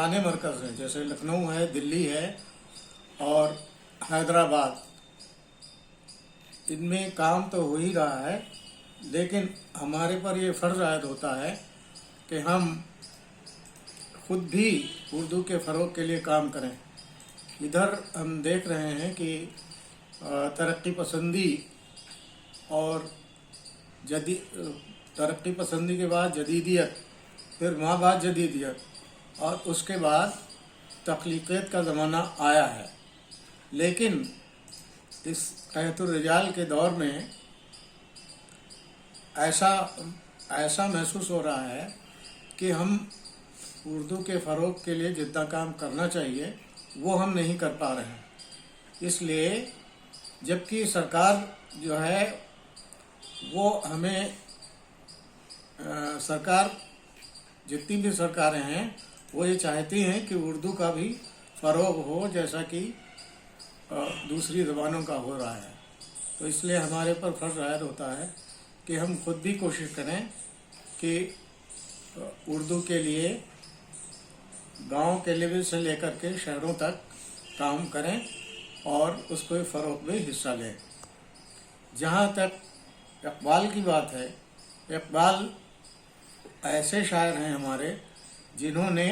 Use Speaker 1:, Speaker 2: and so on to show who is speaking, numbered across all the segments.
Speaker 1: पुराने मरकज़ हैं, जैसे लखनऊ है, दिल्ली है और हैदराबाद, इनमें काम तो हो ही रहा है, लेकिन हमारे पर ये फ़र्ज़ आयद होता है कि हम खुद भी उर्दू के फ़रोग़ के लिए काम करें। इधर हम देख रहे हैं कि तरक्की पसंदी और तरक्की पसंदी के बाद जदीदियत, फिर माँ बाद जदीदियत, और उसके बाद तख्लीक़ियत का ज़माना आया है। लेकिन इस हयातुर रिजाल के दौर में ऐसा महसूस हो रहा है कि हम उर्दू के फ़रोग़ के लिए जितना काम करना चाहिए वो हम नहीं कर पा रहे हैं। इसलिए जबकि सरकार जो है वो हमें सरकार जितनी भी सरकारें हैं वो ये चाहती हैं कि उर्दू का भी फ़रोग़ हो जैसा कि दूसरी ज़बानों का हो रहा है। तो इसलिए हमारे पर फ़र्ज़ आयद होता है कि हम खुद भी कोशिश करें कि उर्दू के लिए गांव के लेवल से लेकर के शहरों तक काम करें और उसको फ़रोग़ में हिस्सा लें। जहाँ तक इक़बाल की बात है, इक़बाल ऐसे शायर हैं हमारे जिन्होंने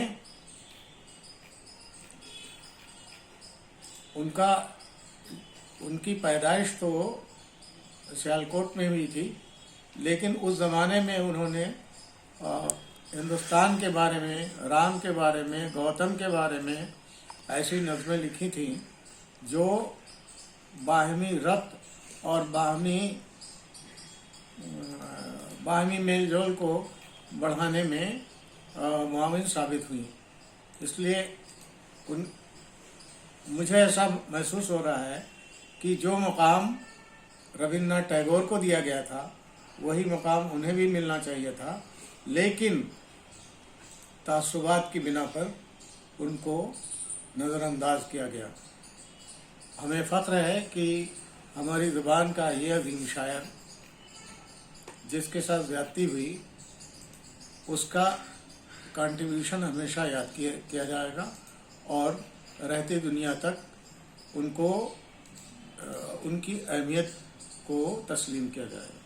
Speaker 1: उनकी पैदाइश तो सियालकोट में हुई थी, लेकिन उस ज़माने में उन्होंने हिंदुस्तान के बारे में, राम के बारे में, गौतम के बारे में ऐसी नज़में लिखी थीं जो बाहमी रब्त और बाहमी मेल जोल को बढ़ाने में मुआविन साबित हुई। इसलिए मुझे ऐसा महसूस हो रहा है कि जो मकाम रविन्द्रनाथ टैगोर को दिया गया था वही मकाम उन्हें भी मिलना चाहिए था, लेकिन तासुबात की बिना पर उनको नज़रअंदाज किया गया। हमें फ़ख्र है कि हमारी ज़ुबान का ये अज़ीम शायर जिसके साथ ज़्यादती हुई उसका कंट्रीब्यूशन हमेशा याद किया जाएगा और रहती दुनिया तक उनकी अहमियत को तस्लीम किया जाएगा।